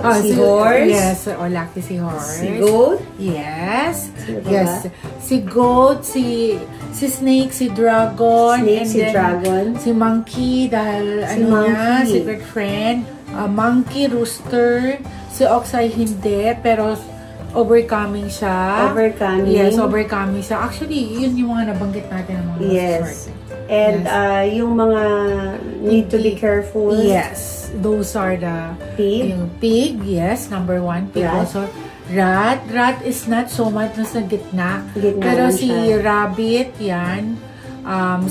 Si horse. Yes, lucky si horse. Si goat. Yes. Yes. Si goat, si snake, si dragon. Snake, si dragon. Si monkey, dahil si monkey. secret friend. Monkey, rooster. Si ox ay hindi, pero overcoming siya. Overcoming. Yes, overcoming siya. Actually, yun yung mga nabanggit natin ng mga yes. And yung mga need to be careful. Yes. Those are the pig. Yung pig, yes. Number 1. Pig rat. also. Rat. Rat is not so much nasa gitna. Pero si rabbit, yan.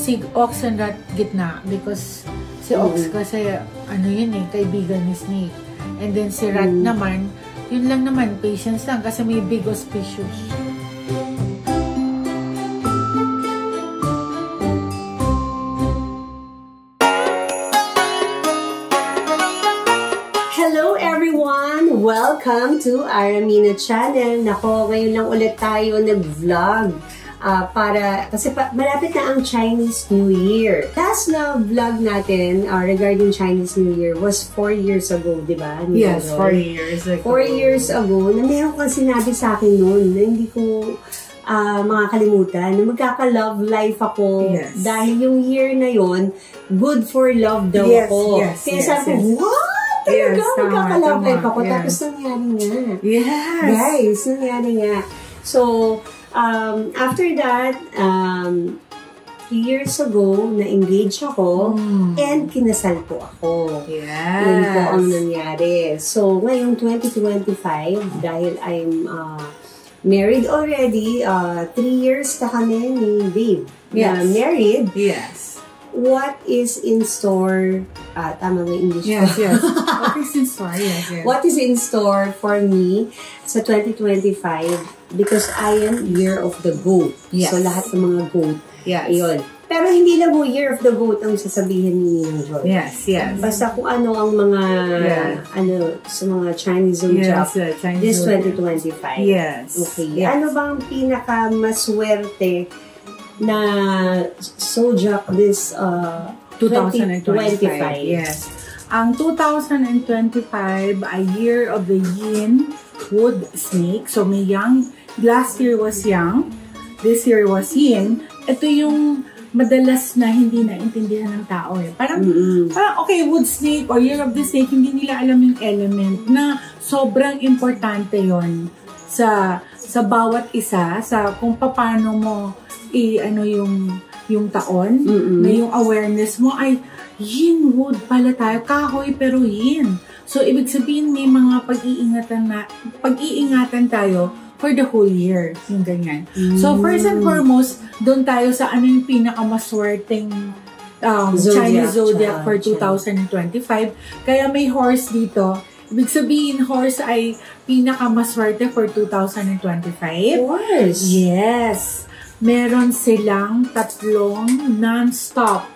Si ox and rat, gitna. Because si ox kasi, ano yun kaibigan ni snake. And then si rat naman, yun lang naman, patience lang. Kasi may big auspicious. Hello everyone! Welcome to Aramina Channel. Nako, ngayon lang ulit tayo nag-vlog. Kasi malapit na ang Chinese New Year. Last na vlog natin regarding Chinese New Year was 4 years ago, di ba? Yes, 4 years ago. 4 years ago, na meron kang sinabi sa akin noon na hindi ko makakalimutan, na magkaka-love life ako. Yes. Dahil yung year na yon, good for love daw ako. Kaya sabi ko, what? Talaga, magkaka-love life ako. Tapos nangyari nga. Yes. Guys, nangyari nga. So, after that, 3 years ago, na-engage ako and kinasal po ako. Yes. Yun po ang nangyari. So, ngayong 2025, dahil I'm married already, 3 years na kami ni Babe. Yes. Married. Yes. What is in store? Tama nga English. Yes, yes. What is in store? Yes, yes. What is in store for me sa 2025? Because I am year of the goat. Yes. So, lahat ng mga goat. Yes. Yun. Pero hindi lang mo year of the goat ang sasabihin ni Joy. Yes, yes. Basta kung ano ang mga, sa mga Chinese zodiac. Yes, Chinese this zodiac. 2025. Yes. Okay. Yes. Ano bang pinaka-maswerte na zodiac this 2025. Yes. Ang 2025 ay year of the yin wood snake. So may yang. Last year was yang. This year was yin. Ito yung madalas na hindi naintindihan ng tao Parang okay, wood snake or year of the snake, hindi nila alam yung element na sobrang importante yon sa bawat isa, sa kung paano mo yung taon, na yung awareness mo ay yin wood pala tayo, kahoy pero yin. So ibig sabihin may mga pag-iingatan tayo for the whole year, yung ganyan. So first and foremost, doon tayo sa ano yung pinakamaswerteng Chinese zodiac for 2025. Kaya may horse dito. Ibig sabihin, horse ay pinakamaswerte for 2025. Horse? Yes. Meron silang 3 non-stop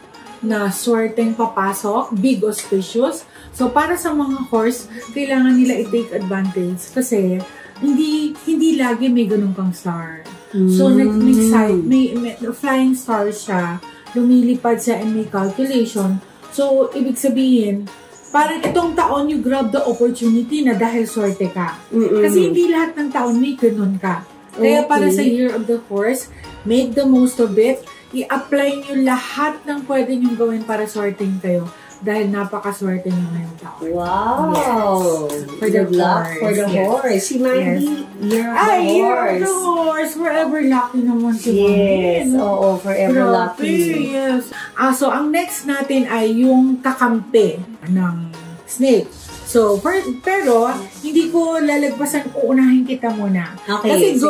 na swerteng papasok, big auspicious. So para sa mga horse, kailangan nila i-take advantage kasi hindi lagi may ganun kang star. So, may flying star siya, lumilipad siya and may calculation. So, ibig sabihin, parang itong taon you grab the opportunity na dahil swerte ka. Kasi hindi lahat ng taon may ganun ka. Kaya para sa year of the horse, make the most of it. I-apply nyo lahat ng pwede nyo gawin para swerteng kayo. Dahil napakaswerte nyo ngayong taon. Wow! Yes. For the luck for the horse. Si Mandy, year of the horse. Year of the horse. Forever lucky naman si Mandy. Yes. Oo, forever lucky. Yes. So, ang next natin ay yung kakampi ng snake. So, pero, hindi ko lalagpasan, uunahin kita muna. Okay, kasi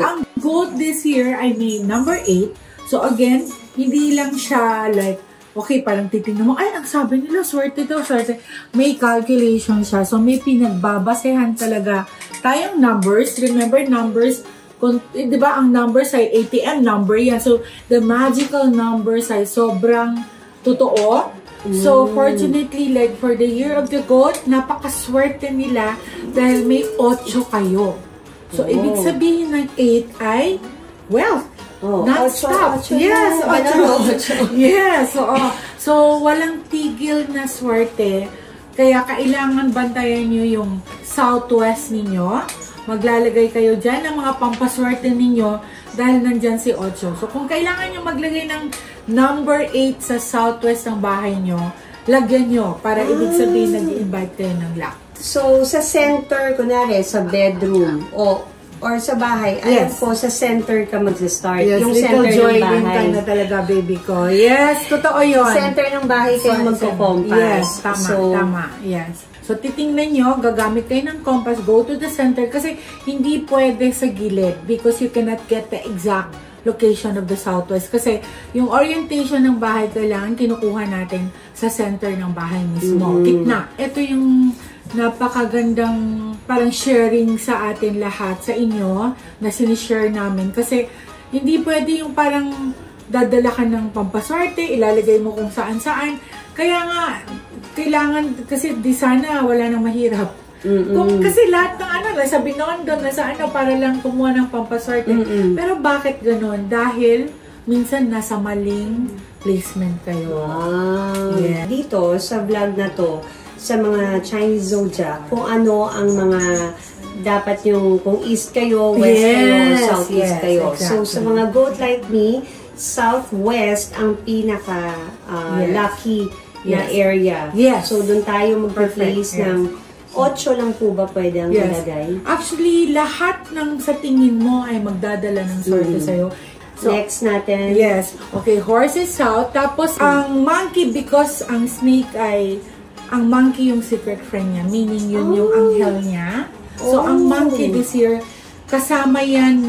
ang goat this year ay may number 8. So, again, hindi lang siya like, okay, parang titingnan mo, ay, ang sabi nila, swerte daw, swerte. May calculation siya. So, may pinagbabasehan talaga tayong numbers. Remember, numbers, di ba, ang numbers ay ATM number yan. So, the magical numbers ay sobrang totoo. So, fortunately, like, for the year of the goat, napakaswerte nila dahil may 8 kayo. So, ibig sabihin ng 8 ay wealth. Non-stop. Yes. Yes. So, walang tigil na swerte. Kaya kailangan bantayan nyo yung southwest ninyo. Maglalagay kayo dyan ng mga pampaswerte ninyo dahil nandyan si 8. So, kung kailangan nyo maglagay ng number 8 sa southwest ng bahay nyo, lagyan nyo para ibig sabihin nag-invite kayo ng luck. So, sa center, kunwari, sa bedroom, or sa bahay, alam ko, sa center ka mag-start. Yes, yung little center joy ng bahay. ka na talaga, baby ko. Yes, totoo yun. Center ng bahay kayo magko-compass. Yes, tama. Yes. So, titingnan nyo, gagamit kayo ng compass, go to the center kasi hindi pwede sa gilid because you cannot get the exact location of the southwest. Kasi yung orientation ng bahay kailangan kinukuha natin sa center ng bahay mismo. Gitna. Ito yung napakagandang parang sharing sa atin lahat, sa inyo, na sinishare namin. Kasi hindi pwede yung parang dadala ka ng pampaswerte, ilalagay mo kung saan-saan. Kaya nga, kailangan, kasi di sana wala nang mahirap. Kung kasi lahat ng nasa Binondo, nasa para lang kumuha ng pampaswerte. Pero bakit ganun? Dahil minsan nasa maling placement kayo. Wow. Yeah. Dito, sa vlog na to, sa mga Chinese zodiac, kung ano ang mga dapat yung, kung east kayo, west kayo, southeast kayo. Exactly. So, sa mga goat like me, southwest ang pinaka lucky na area. Yes. So, doon tayo mag-place ng 8 lang po ba pwede ang ilagay? Actually, lahat ng sa tingin mo ay magdadala ng swerte sa'yo. So, next natin. Yes. Okay, horse is south. Tapos, ang monkey, because ang snake ay, ang monkey yung secret friend niya. Meaning, yun yung anghel niya. So, ang monkey this year, kasama yan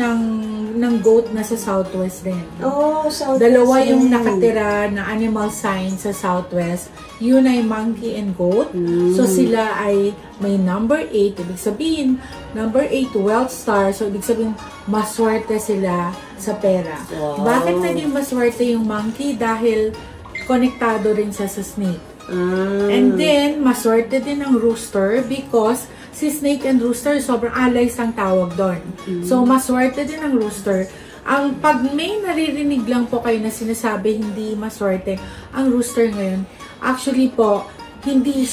ng goat na sa southwest din. Southwest. Dalawa yung nakatira na animal sign sa southwest. Yun ay monkey and goat. So, sila ay may number 8. Ibig sabihin, number 8, wealth star. So, ibig sabihin, maswerte sila sa pera. Wow. Bakit naging maswerte yung monkey? Dahil konektado rin siya sa snake. And then, maswerte din ang rooster because si snake and rooster, sobrang allies ang tawag doon. So, maswerte din ang rooster. Ang pag may naririnig lang po kayo na sinasabi hindi maswerte ang rooster ngayon, actually po, hindi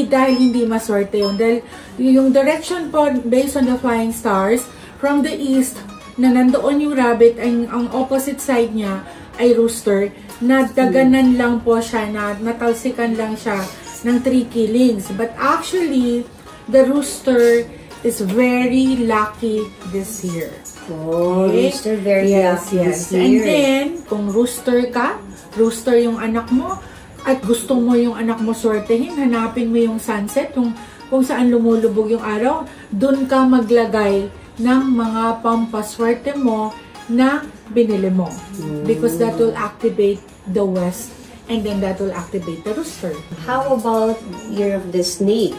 dahil hindi maswerte yun. Dahil yung direction po, based on the flying stars, from the east, na nandoon yung rabbit, ang opposite side niya ay rooster, nadaganan lang po siya, natalsikan lang siya ng 3 killings. But actually, the rooster is very lucky this year. Rooster very lucky this year. And then, kung rooster ka, rooster yung anak mo, at gusto mo yung anak mo swertehin, hanapin mo yung sunset, kung saan lumulubog yung araw, dun ka maglagay ng mga pampaswerte mo na binili mo. Because that will activate the west and then that will activate the rooster. How about Year of the Snake?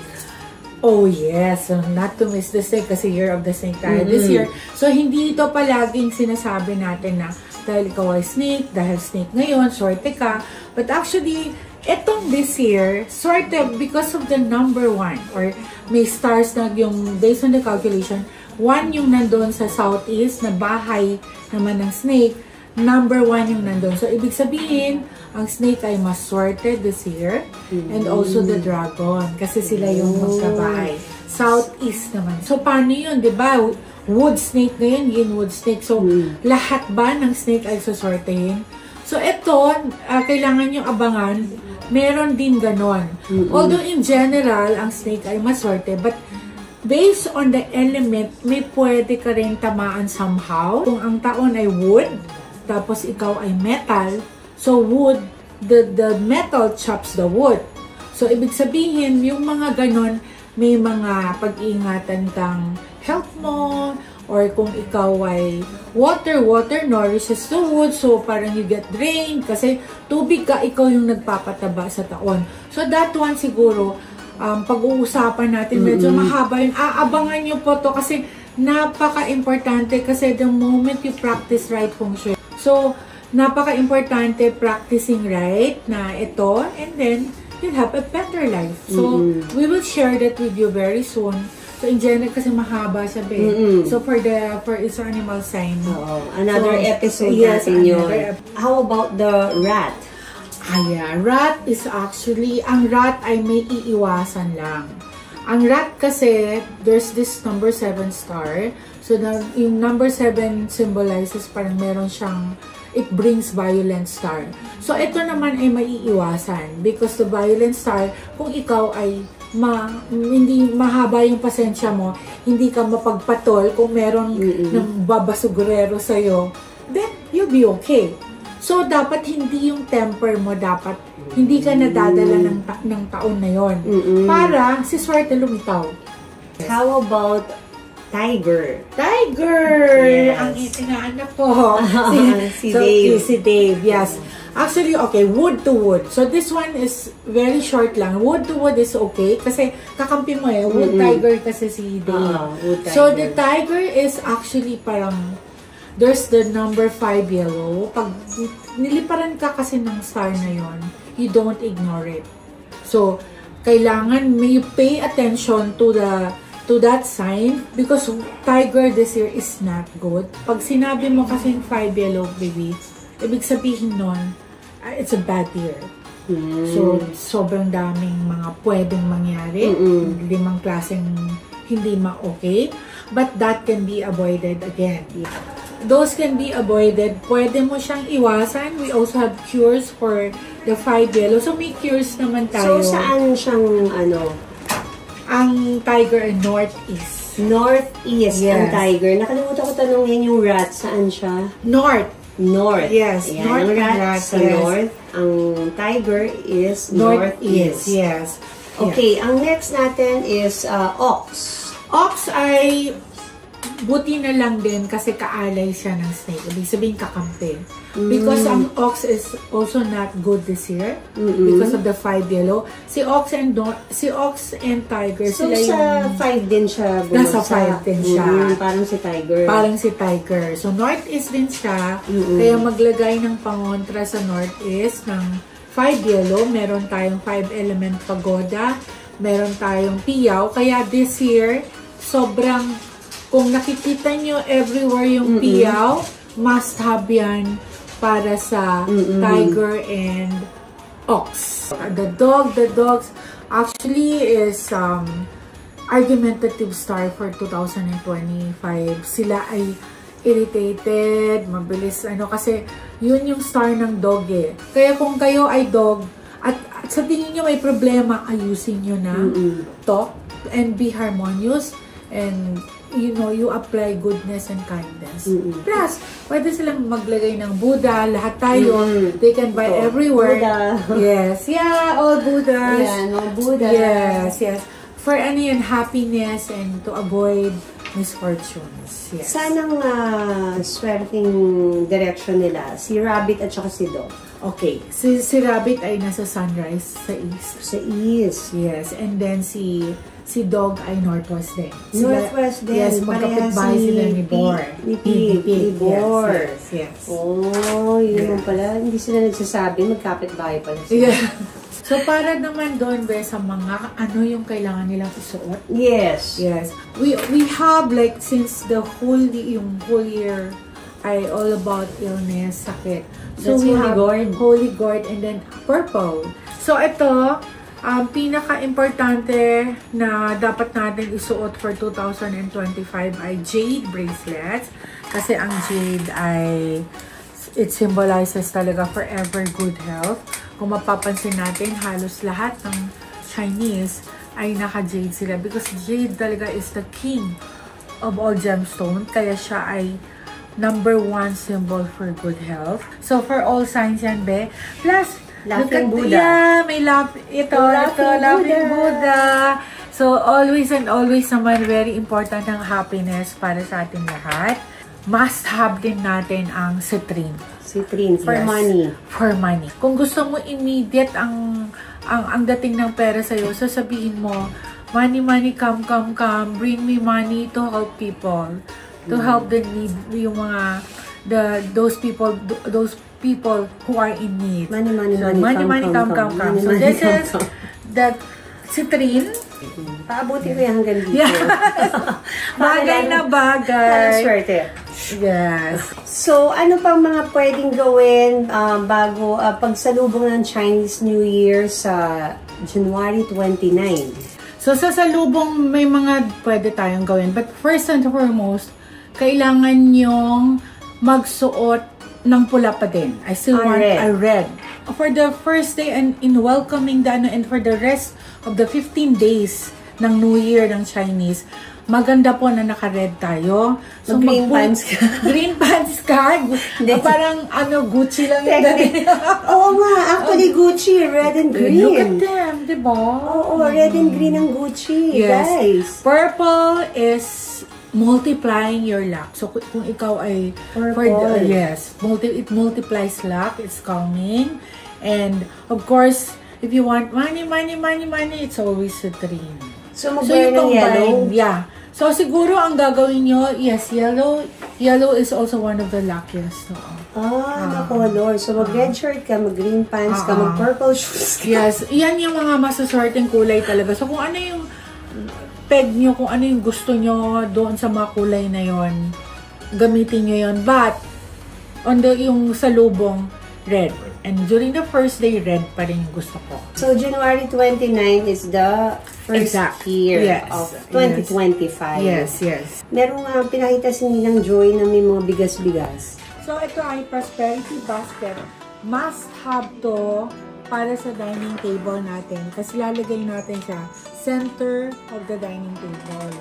Oh yes, so not to miss the snake kasi Year of the Snake tayo this year. So hindi ito palaging sinasabi natin na dahil ikaw ay snake, dahil snake ngayon, swerte ka. But actually, etong this year, swerte because of the number 1 or may stars na yung based on the calculation, 1 yung nandun sa southeast na bahay naman ng snake, number 1 yung nandun. So, ibig sabihin, ang snake ay mas swerte this year and also the dragon kasi sila yung magkabahay. Southeast naman. So, paano yun? Diba? Wood snake ngayon, yin wood snake. So, lahat ba ng snake ay suswertehin? So, ito, kailangan yung abangan, meron din ganon. Although, in general, ang snake ay maswerte, but based on the element, may pwede ka rin tamaan somehow. Kung ang taon ay wood, tapos ikaw ay metal, so wood, the metal chops the wood. So, ibig sabihin, yung mga ganon, may mga pag-iingatan kang health mo, or kung ikaw ay water nourishes the wood, so parang you get drained, kasi tubig ka, ikaw yung nagpapataba sa taon. So, that one siguro, pag-uusapan natin, medyo mahaba yun. Aabangan nyo po to kasi napaka-importante kasi the moment you practice right feng shui. So, napaka-importante practicing right na ito, and then, you'll have a better life. So, we will share that with you very soon. So, in general, kasi mahaba siya, So, for its animal sign. Another episode natin yun. How about the rat? Yeah. Rat is actually, ang rat ay may iiwasan lang. Ang rat kasi, there's this number 7 star. So, yung number 7 symbolizes parang meron siyang, it brings violent star. So, ito naman ay maiiwasan because the violent star, kung ikaw ay hindi mahaba yung pasensya mo, hindi ka mapagpatol kung meron ng babasugurero sa'yo, then you'll be okay. So, dapat hindi yung temper mo, dapat hindi ka nadadala ng taon na yon para si swerte lumitaw. How about tiger? Tiger! Yes. Ang itinaanak ko. Si Dave. Si Dave, yes. Actually, okay, wood to wood. So, this one is very short lang. Wood to wood is okay kasi kakampi mo wood tiger kasi si Dave. So, the tiger is actually parang there's the number 5 yellow. Pag niliparan ka kasi ng star na yon, you don't ignore it. So, kailangan may pay attention to that sign because tiger this year is not good. Pag sinabi mo kasing 5 yellow, baby, ibig sabihin nun, it's a bad year. So, sobrang daming mga pwedeng mangyari. 5 klaseng hindi ma-okay. But that can be avoided again. Those can be avoided. Pwede mo siyang iwasan. We also have cures for the 5 yellow. So, may cures naman tayo. So, saan siyang Ang tiger ay northeast. Northeast ang tiger. Nakalimutan ko tanongin yung rat. Saan siya? North. Yes. Ayan, north ang rat sa north. Ang tiger is northeast. Yes. Okay, ang next natin is ox. Ox ay buti na lang din kasi kaalay siya ng snake. Ibig sabihin kakampi. Because ang ox is also not good this year because of the 5 yellow. Si ox and tiger, So, sila sa 5 din siya bumagsak. Nasa 5 din siya. Parang si tiger. Parang si tiger. So, northeast din siya. Kaya maglagay ng pangontra sa northeast ng 5 yellow. Meron tayong 5 element pagoda. Meron tayong piyaw. Kaya this year, sobrang, kung nakikita nyo everywhere yung piyaw, must have yan para sa tiger and ox. The dogs actually is argumentative star for 2025. Sila ay irritated, mabilis, kasi yun yung star ng dog eh. Kaya kung kayo ay dog, at sa tingin nyo may problema, ayusin nyo na. Talk and be harmonious and you apply goodness and kindness. Plus, pwede silang maglagay ng Buddha, lahat tayo. They can buy everywhere. Buddha. Yes. Yeah, all Buddhas. Yeah, no Buddha. Yes. For happiness and to avoid misfortunes. Yes. Sanang swerting direction nila, si rabbit at saka si dog. Okay. Si rabbit ay nasa sunrise sa east. Sa east. Yes. And then si dog ay northwest din. Northwest din. Yes, magkapit-bahay sila ni Boar. Ni Boar. Yes. Oh, yun pala. Hindi sila nagsasabi, magkapit-bahay pala sila. Yeah. So, para naman doon, sa mga yung kailangan nilang isuot. Yes. Yes. We have since the whole year ay all about illness, sakit. So, That's we Holy have Gourd. Holy Gourd and then purple. So, ito, pinaka-importante na dapat natin isuot for 2025 ay jade bracelets. Kasi ang jade ay, it symbolizes talaga forever good health. Kung mapapansin natin, halos lahat ng Chinese ay naka-jade sila. Because jade talaga is the king of all gemstones. Kaya siya ay number 1 symbol for good health. So, for all signs yan, be. Plus, Laughing Buddha. Yeah, may laughing Buddha. So, always and always naman, very important ang happiness para sa ating lahat. Must have din natin ang citrine. Citrine, for money. For money. Kung gusto mo immediate ang dating ng pera sa'yo, sasabihin mo, money, come, bring me money to help people. To help the need, yung mga, those people who are in need. Money, come. So, this is the citrine. Paabuti ko yan hanggang dito. Yeah. Bagay na bagay. Swerte. Yes. So, ano pang mga pwedeng gawin bago pagsalubong ng Chinese New Year sa January 29? So, sa salubong, may mga pwede tayong gawin. But first and foremost, kailangan nyong magsuot ng pula pa din. I still want a red. For the first day and in welcoming the and for the rest of the 15 days ng New Year ng Chinese, maganda po na naka-red tayo. So, green pants ka. Green pants ka. Parang Gucci lang yun. Oo nga, actually Gucci, red and green. Look at them, diba? Oo, red and green ang Gucci, guys. Purple is multiplying your luck. So, kung ikaw ay purple. It multiplies luck. It's calming. And, of course, if you want money, it's always a 3. So, mag-wear ng yellow? Yeah. So, siguro ang gagawin nyo, yes, yellow. Yellow is also one of the luckiest. Na color. So, mag-red shirt ka, mag-green pants ka, mag-purple shoes ka. Yes. Yan yung mga masaswerteng kulay talaga. So, kung ano yung peg nyo, kung ano yung gusto nyo doon sa mga kulay na yon, gamitin nyo yon. But, yung salubong, red. And during the first day, red pa rin yung gusto ko. So, January 29 is the first year of 2025. Yes. Merong pinakita si Ninang Joy na may mga bigas-bigas. So, ito ay prosperity basket. Must have to para sa dining table natin. Kasi lalagay natin siya center of the dining table.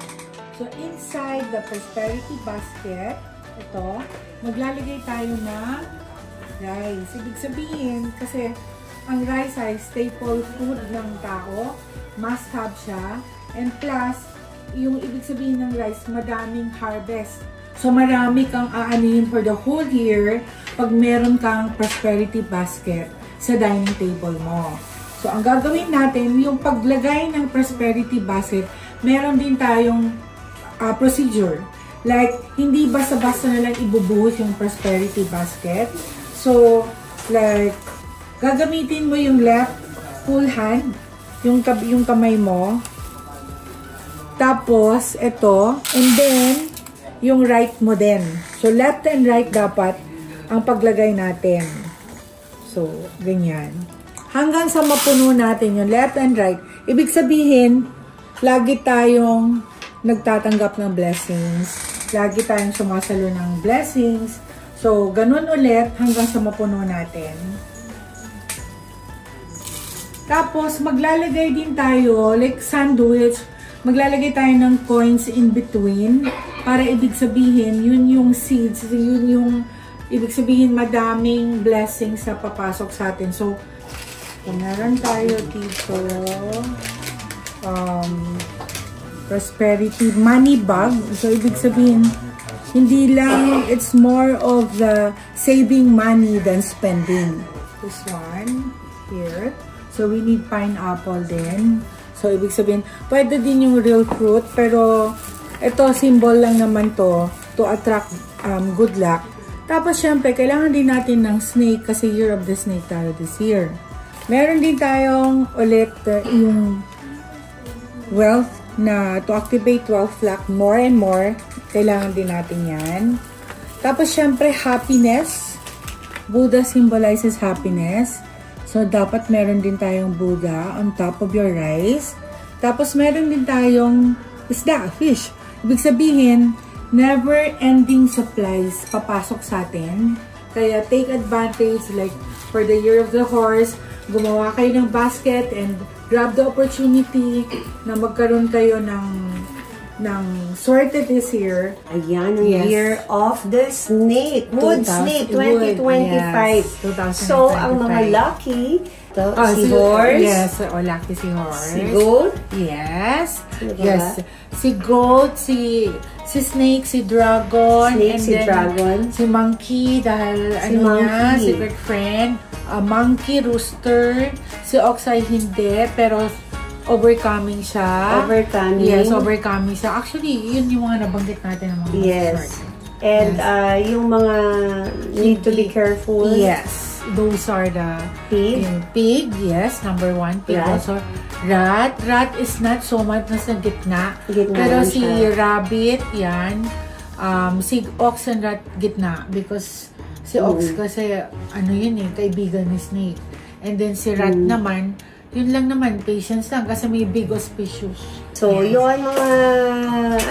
So, inside the prosperity basket, ito, maglalagay tayo na rice. Ibig sabihin, kasi ang rice ay staple food ng tao, must have siya, and plus, yung ibig sabihin ng rice, madaming harvest. So, marami kang aanin for the whole year pag meron kang prosperity basket sa dining table mo. So, ang gagawin natin, yung paglagay ng prosperity basket, meron din tayong procedure. Like, hindi basta-basta na lang ibubuhos yung prosperity basket. So, like, gagamitin mo yung left full hand, yung kamay mo. Tapos, ito. And then, yung right mo din. So, left and right dapat ang paglagay natin. So, ganyan. Hanggang sa mapuno natin yung left and right. Ibig sabihin, lagi tayong nagtatanggap ng blessings. Lagi tayong sumasalo ng blessings. So, ganun ulit hanggang sa mapuno natin. Tapos, maglalagay din tayo, like sandwich, maglalagay tayo ng coins in between para ibig sabihin, yun yung seeds, yun yung ibig sabihin madaming blessings na papasok sa atin. So, meron tayo dito prosperity money bag. So, ibig sabihin, hindi lang, it's more of the saving money than spending. This one, here. So, we need pineapple din. So, ibig sabihin, pwede din yung real fruit, pero ito, symbol lang naman to attract good luck. Tapos, syempre, kailangan din natin ng snake kasi year of the snake tayo this year. Meron din tayong ulit yung wealth na to activate wealth luck more and more. Kailangan din natin yan. Tapos, syempre, happiness. Buddha symbolizes happiness. So, dapat meron din tayong Buddha on top of your rice. Tapos, meron din tayong isda, fish. Ibig sabihin, never-ending supplies papasok sa atin. Kaya, take advantage. Like, for the year of the horse, gumawa kayo ng basket and grab the opportunity na magkaroon kayo ng swerte this year. Ayan, ang year of the snake. Wood snake, 2025. Yes, so, ang mga lucky, si horse. Yes, lucky si horse. Si goat. Yes. Yes. Si goat, si snake, si dragon. Snake, si dragon. Si monkey, dahil niya, secret friend. Monkey, rooster. Si ox ay hindi, pero overcoming siya. Overcoming. Yes, overcoming siya. Actually, yun yung mga nabanggit natin ng mga yes. And yung mga need to be careful. Yes. Those are the pig. Pig, yes. Number 1. Pig rat. Also. Rat. Rat is not so much nasa gitna. Pero si rabbit, yan. Si ox and rat, gitna. Because si ox kasi, yun kaibigan ni snake. And then si rat naman, Yun lang naman, patience lang kasi may big auspicious. So, yun mga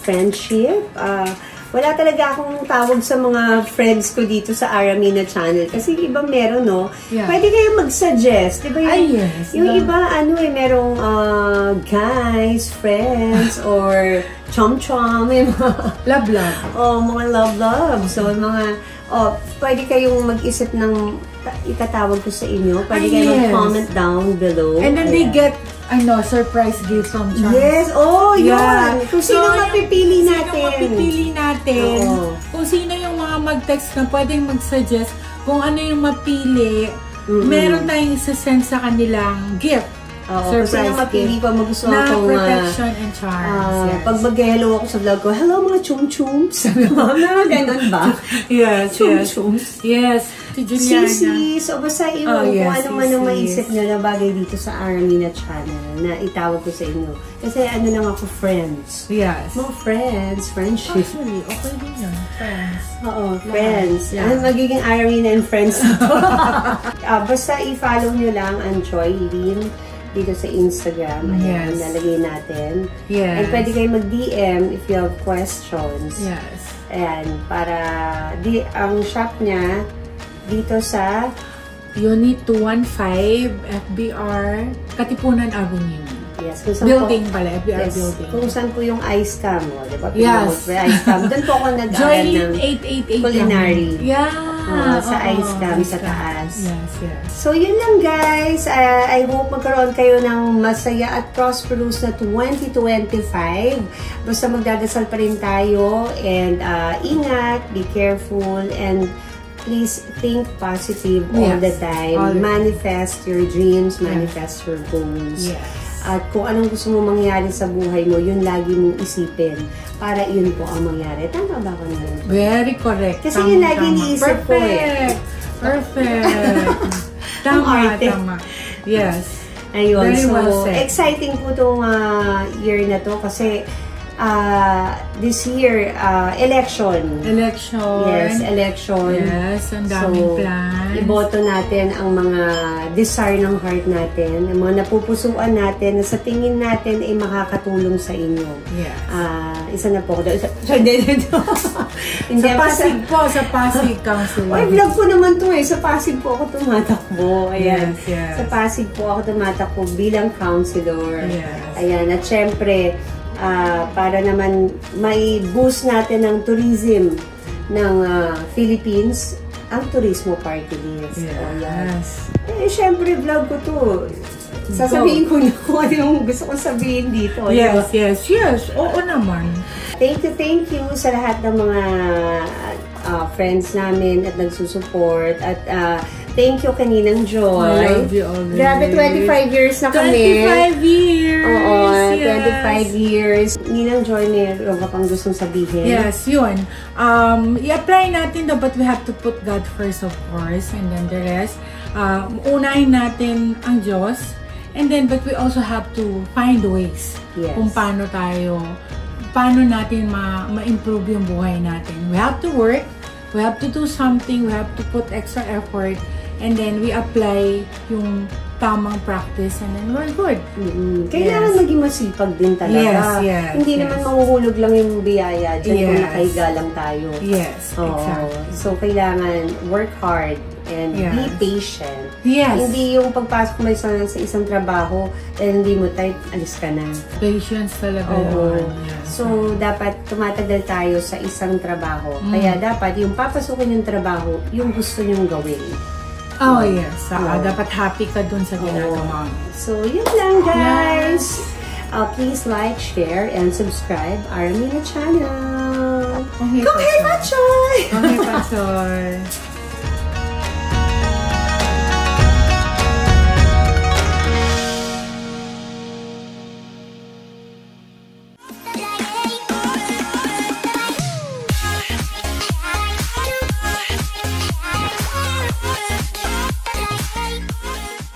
friendship. Wala talaga akong tawag sa mga friends ko dito sa Aramina channel. Kasi iba meron, no? Yeah. Pwede kayo mag-suggest. Diba yung iba, merong guys, friends, or chom-chom. Love. Mga love. So, pwede kayong mag-isip ng itatawag ko sa inyo. Pwede kayo mag-comment down below. And then they get surprise gifts from Charms. Yes, yun. Kung sino mapipili natin. Kung sino yung mga mag-text na pwedeng mag-suggest kung ano yung mapili, meron tayong isa-send sa kanilang gift. Surprise mapili pa magustuhan kong protection and charms. Pag mag-hello ako sa vlog ko, hello mga chum-chums. Mga ganun ba? Yes. Chum-chums. Yes. Si Juliana. So basta kung ano man ang maisip nyo na bagay dito sa Aramina channel na itawag ko sa inyo. Kasi lang ako, friends. Yes. Mga friendship. Actually, okay din yun. Friends. Friends. Yeah. Magiging Aramina and friends. Basta i-follow nyo lang ang Joy Lynn dito sa Instagram. Ayan, nalagay natin. Yes. And pwede kayo mag-DM if you have questions. Yes. Ayan, para ang shop niya dito sa Unit 215 FBR Katipunan Avenue. Yes, kung saan building pala, FBR building. Kung saan po yung ice cam, diba? Yes. Ice cam. Doon po ako nag-aaral ng 888 culinary. Sa ice cam sa taas. Yes. So, yun lang guys. I hope magkaroon kayo ng masaya at prosperous na 2025. Basta magdadasal pa rin tayo. And ingat, be careful, and please think positive all the time. Manifest your dreams, manifest your goals. Yes. At kung anong gusto mo mangyari sa buhay mo, yun lagi mong isipin para yun po ang mangyari. Tama ba ako na? Very correct. Kasi yun lagi iniisip ko Perfect. Tama. Yes. Ayun. Very well said. Exciting po itong year na to kasi this year, election. Yes, election. Yes, ang daming plans. Iboto natin ang mga desire ng heart natin, ang mga napupusuan natin na sa tingin natin ay makakatulong sa inyo. Yes. Isa na po ako. Sa Pasig Council. Ay, vlog ko naman to Sa Pasig po ako tumatakbo. Ayan. Yes. Sa Pasig po ako tumatakbo bilang councilor. Yes. Ayan. At syempre, para naman may boost natin ng tourism ng Philippines, ang Turismo Party List. Yes. Syempre, vlog ko to. Sasabihin ko na kung ano yung gusto kong sabihin dito. Yes. Oo naman. Thank you sa lahat ng mga friends namin at nagsusupport. At thank you kaninang Joy. I love you always. Grabe, 25 years na kami. 25 years! Oo, yes. 25 years. Ninang Joy, meron ka pang gustong sabihin? Yes, yun. I-apply natin daw, but we have to put God first, of course, and then the rest. Unahin natin ang Diyos, and then, but we also have to find ways kung paano natin ma-improve yung buhay natin. We have to work, we have to do something, we have to put extra effort, and then we apply yung tamang practice, and then we're good. Kailangan maging masipag din talaga. Hindi naman mahuhulog lang yung biyaya dyan kung nakahiga lang tayo. Yes, exactly. So, kailangan work hard and be patient. Yes. Hindi yung pagpasok mo sa isang trabaho and hindi mo type, alis ka na. Patience talaga yun. So, dapat tumatagal tayo sa isang trabaho. Kaya dapat yung papasukin yung trabaho, yung gusto nyong gawin. Yes. Dapat happy ka dun sa ginagawa. So, yun lang guys. Please like, share, and subscribe Aramina channel. Okay, Pachoy! Okay, Pachoy!